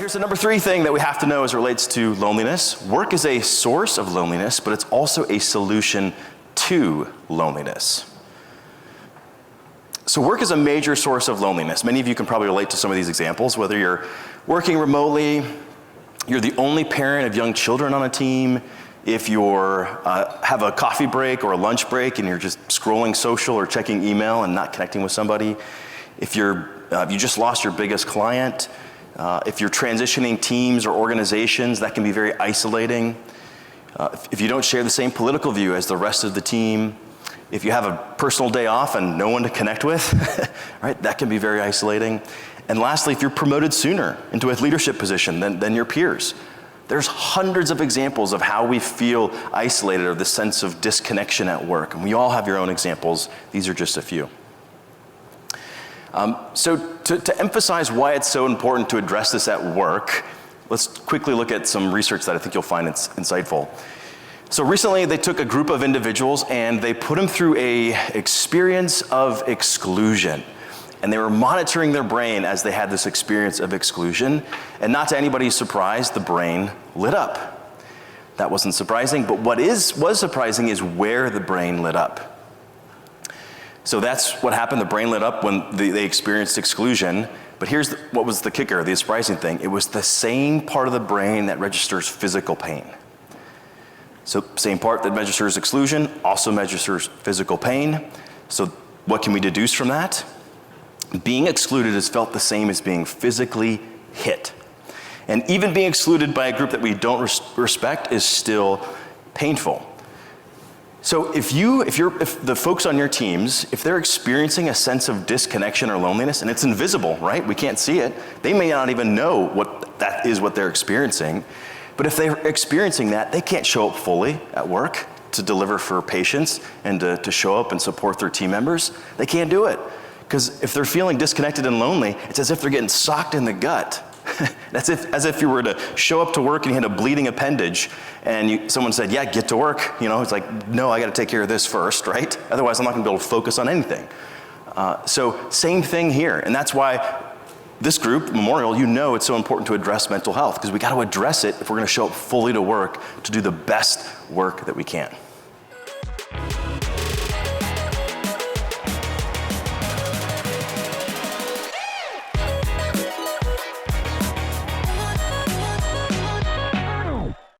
here's the number 3 thing that we have to know as it relates to loneliness. Work is a source of loneliness, but it's also a solution to loneliness. So work is a major source of loneliness. Many of you can probably relate to some of these examples, whether you're working remotely, you're the only parent of young children on a team, if you're have a coffee break or a lunch break and you're just scrolling social or checking email and not connecting with somebody, if you just lost your biggest client, if you're transitioning teams or organizations, that can be very isolating. If you don't share the same political view as the rest of the team, if you have a personal day off and no one to connect with, right, that can be very isolating. And lastly, if you're promoted sooner into a leadership position than your peers, there's hundreds of examples of how we feel isolated or the sense of disconnection at work. And we all have your own examples. These are just a few. So to emphasize why it's so important to address this at work, let's quickly look at some research that I think you'll find insightful. So recently they took a group of individuals and they put them through a experience of exclusion. And they were monitoring their brain as they had this experience of exclusion. And not to anybody's surprise, the brain lit up. That wasn't surprising, but what was surprising is where the brain lit up. So that's what happened. The brain lit up when they experienced exclusion. But here's what was the kicker, the surprising thing. It was the same part of the brain that registers physical pain. So same part that registers exclusion also registers physical pain. So what can we deduce from that? Being excluded is felt the same as being physically hit. And even being excluded by a group that we don't respect is still painful. So if the folks on your teams, if they're experiencing a sense of disconnection or loneliness, and it's invisible, right? We can't see it. They may not even know what they're experiencing. But if they're experiencing that, they can't show up fully at work to deliver for patients and to show up and support their team members. They can't do it. Because if they're feeling disconnected and lonely, it's as if they're getting socked in the gut. That's as if you were to show up to work and you had a bleeding appendage and someone said, yeah, get to work. It's like, no, I got to take care of this first, right? Otherwise, I'm not going to be able to focus on anything. So same thing here. And that's why this group, Memorial, it's so important to address mental health, because we got to address it if we're going to show up fully to work to do the best work that we can.